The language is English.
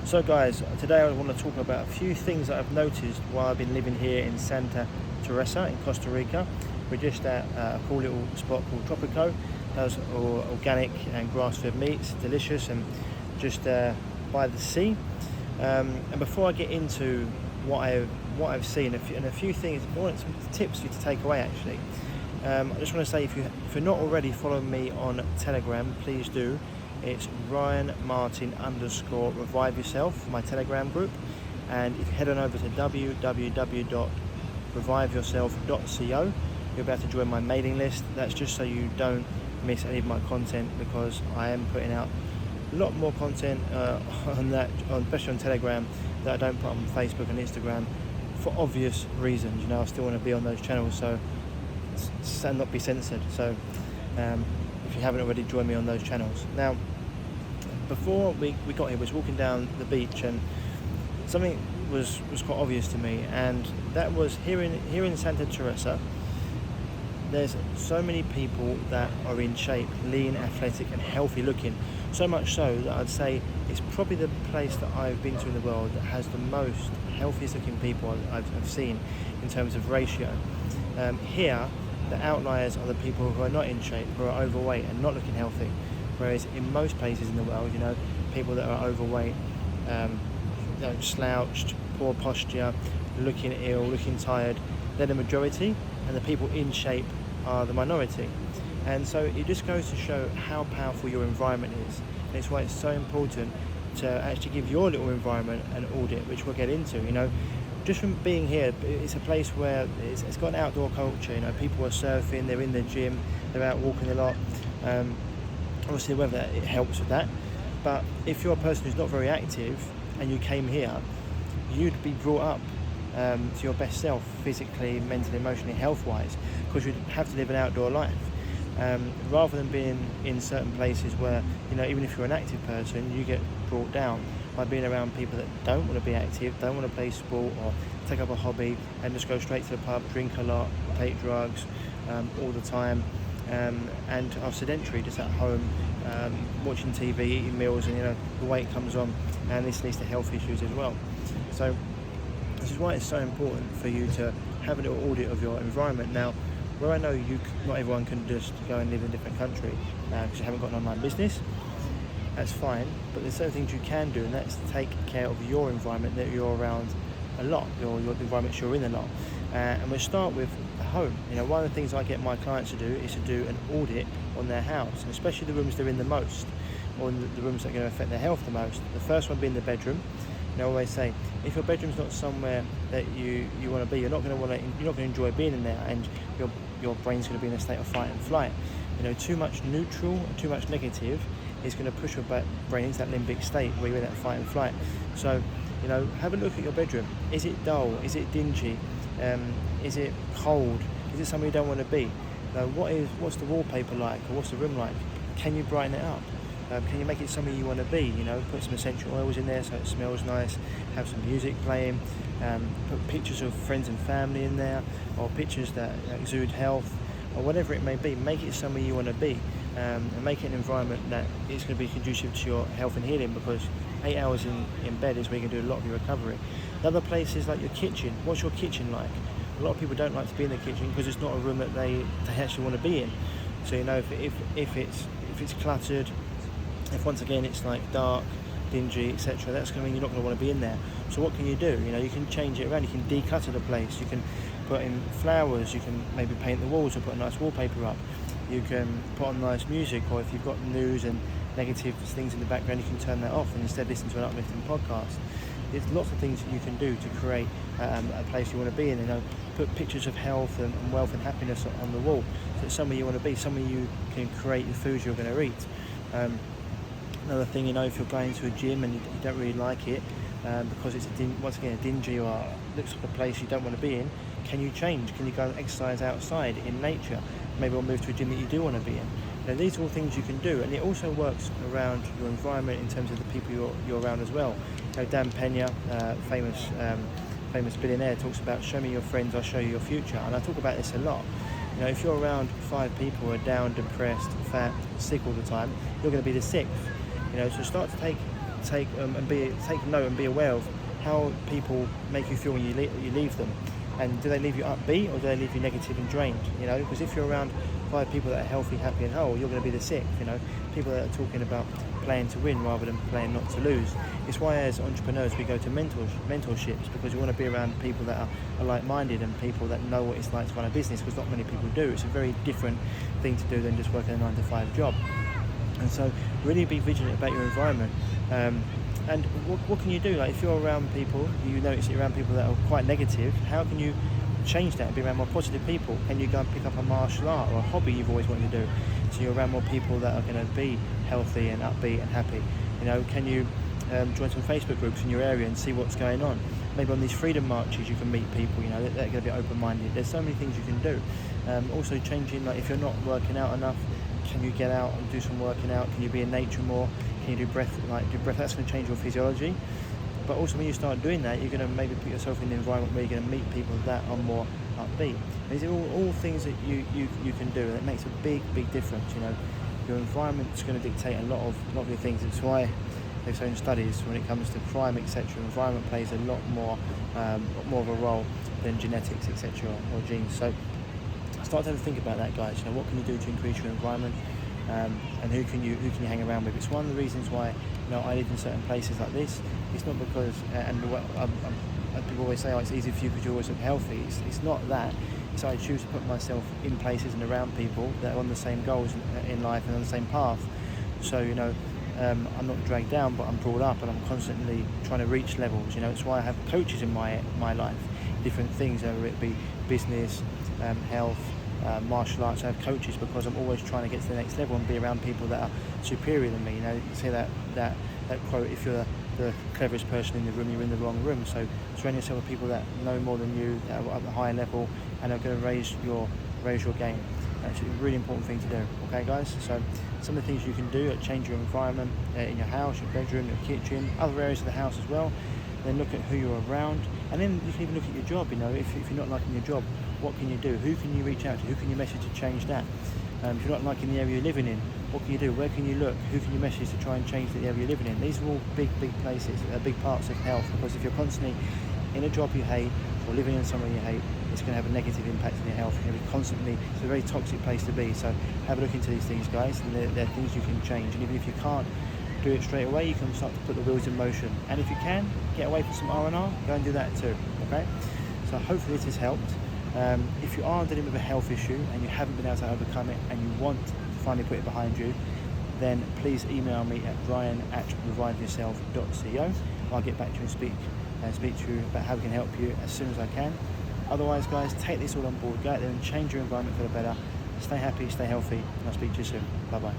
So guys, today I want to talk about a few things that I've noticed while I've been living here in Santa Teresa in Costa Rica. We're just at a cool little spot called Tropico. Does organic and grass-fed meats, delicious, and just by the sea. And before I get into what I've seen and a few things, I want some tips for you to take away actually. I just want to say if you're not already following me on Telegram, please do. It's Ryan Martin _ Revive Yourself, my Telegram group. And if you head on over to www.reviveyourself.co, you'll be able to join my mailing list. That's just so you don't miss any of my content, because I am putting out a lot more content on that, especially on Telegram, that I don't put on Facebook and Instagram for obvious reasons. You know, I still want to be on those channels, so and not be censored. So if you haven't already, joined me on those channels. Now, before we got here, we was walking down the beach, and something was quite obvious to me, and that was here in Santa Teresa. There's so many people that are in shape, lean, athletic, and healthy looking. So much so that I'd say it's probably the place that I've been to in the world that has the most healthiest looking people I've seen in terms of ratio. Here, the outliers are the people who are not in shape, who are overweight and not looking healthy. Whereas in most places in the world, you know, people that are overweight, slouched, poor posture, looking ill, looking tired, they're the majority, and the people in shape are the minority. And so it just goes to show how powerful your environment is. And it's why it's so important to actually give your little environment an audit, which we'll get into. You know, just from being here, it's a place where it's got an outdoor culture. You know, people are surfing, they're in the gym, they're out walking a lot. Obviously, whether it helps with that, but if you're a person who's not very active and you came here, you'd be brought up to your best self, physically, mentally, emotionally, health-wise, because you'd have to live an outdoor life. Rather than being in certain places where, you know, even if you're an active person, you get brought down by being around people that don't want to be active, don't want to play sport or take up a hobby, and just go straight to the pub, drink a lot, take drugs all the time, and are sedentary, just at home, watching TV, eating meals, and you know, the weight comes on, and this leads to health issues as well. So this is why it's so important for you to have a little audit of your environment. Now, where I know not everyone can just go and live in a different country because you haven't got an online business, that's fine, but there's certain things you can do, and that's take care of your environment that you're around a lot, your environment you're in a lot. And we'll start with the home. You know, one of the things I get my clients to do is to do an audit on their house, and especially the rooms they're in the most, or the rooms that are going to affect their health the most. The first one being the bedroom. You know, I always say, if your bedroom's not somewhere that you want to be, you're not going to enjoy being in there, and your brain's going to be in a state of fight and flight. You know, too much neutral and too much negative is going to push your brain into that limbic state where you're in that fight and flight. So, you know, have a look at your bedroom. Is it dull? Is it dingy? Is it cold? Is it somewhere you don't want to be? What's the wallpaper like, or what's the room like? Can you brighten it up? Can you make it something you want to be? You know, put some essential oils in there so it smells nice. Have some music playing. Put pictures of friends and family in there, or pictures that exude health, or whatever it may be. Make it something you want to be, and make it an environment that is going to be conducive to your health and healing, because 8 hours in bed is where you can do a lot of your recovery. The other place is like your kitchen. What's your kitchen like? A lot of people don't like to be in the kitchen because it's not a room that they actually want to be in. So, you know, if it's cluttered, if once again it's like dark, dingy, etc., that's going to mean you're not going to want to be in there. So what can you do? You know, you can change it around. You can declutter the place. You can put in flowers. You can maybe paint the walls or put a nice wallpaper up. You can put on nice music, or if you've got news and negative things in the background, you can turn that off and instead listen to an uplifting podcast. There's lots of things that you can do to create a place you want to be in. You know, put pictures of health and wealth and happiness on the wall. So it's somewhere you want to be, somewhere you can create the foods you're going to eat. Another thing, you know, if you're going to a gym and you don't really like it because it's once again a dingy or looks like a place you don't want to be in, can you change? Can you go and exercise outside in nature? Maybe we'll move to a gym that you do want to be in. Now, these are all things you can do, and it also works around your environment in terms of the people you're around as well. You know, Dan Pena, famous billionaire, talks about show me your friends, I'll show you your future, and I talk about this a lot. You know, if you're around 5 people who are down, depressed, fat, sick all the time, you're going to be the 6th. You know, so start to take take note and be aware of how people make you feel when you leave them, and do they leave you upbeat or do they leave you negative and drained? You know, because if you're around 5 people that are healthy, happy, and whole, you're going to be the 6th. You know, people that are talking about playing to win rather than playing not to lose. It's why as entrepreneurs we go to mentorships, because we want to be around people that are like-minded and people that know what it's like to run a business, because not many people do. It's a very different thing to do than just working a 9-to-5 job. And so really be vigilant about your environment. And what can you do? Like if you're around people, you notice you're around people that are quite negative, how can you change that and be around more positive people? Can you go and pick up a martial art or a hobby you've always wanted to do, so you're around more people that are going to be healthy and upbeat and happy? You know, can you join some Facebook groups in your area and see what's going on? Maybe on these freedom marches you can meet people, you know, they're going to be open-minded. There's so many things you can do. Also changing, like if you're not working out enough, can you get out and do some working out? Can you be in nature more? Can you do breath? That's going to change your physiology. But also when you start doing that, you're going to maybe put yourself in an environment where you're going to meet people that are more upbeat. These are all things that you can do, and it makes a big difference. You know, your environment's going to dictate a lot of your things. It's why they've shown studies when it comes to crime, etc. Environment plays a lot more of a role than genetics, etc. or genes. So start to have a think about that, guys. You know, what can you do to increase your environment, and who can you hang around with? It's one of the reasons why, you know, I live in certain places like this. It's not because people always say, oh, it's easy for you because you always look healthy. It's not that. It's I choose to put myself in places and around people that are on the same goals in life and on the same path. So, you know, I'm not dragged down, but I'm brought up and I'm constantly trying to reach levels. You know, it's why I have coaches in my life, different things, whether it be business, health, martial arts. I have coaches because I'm always trying to get to the next level and be around people that are superior than me. You know, you say that quote, if you're the cleverest person in the room, you're in the wrong room. So surround yourself with people that know more than you, that are at the higher level and are going to raise your game. That's a really important thing to do. Okay, guys, so some of the things you can do: change your environment in your house, your bedroom, your kitchen, other areas of the house as well. Then look at who you're around, and then you can even look at your job. You know, if you're not liking your job, what can you do? Who can you reach out to? Who can you message to change that? If you're not liking the area you're living in, what can you do? Where can you look? Who can you message to try and change the area you're living in? These are all big places, big parts of health, because if you're constantly in a job you hate or living in somewhere you hate, it's going to have a negative impact on your health. You're going to be constantly, it's a very toxic place to be. So have a look into these things, guys, and they're things you can change. And even if you can't do it straight away, you can start to put the wheels in motion. And if you can, get away from some R&R, go and do that too, okay? So hopefully this has helped. If you are dealing with a health issue and you haven't been able to overcome it and you want to finally put it behind you, then please email me at ryan@reviveyourself.co. I'll get back to you and speak to you about how we can help you as soon as I can. Otherwise, guys, take this all on board. Go out there and change your environment for the better. Stay happy, stay healthy, and I'll speak to you soon. Bye-bye.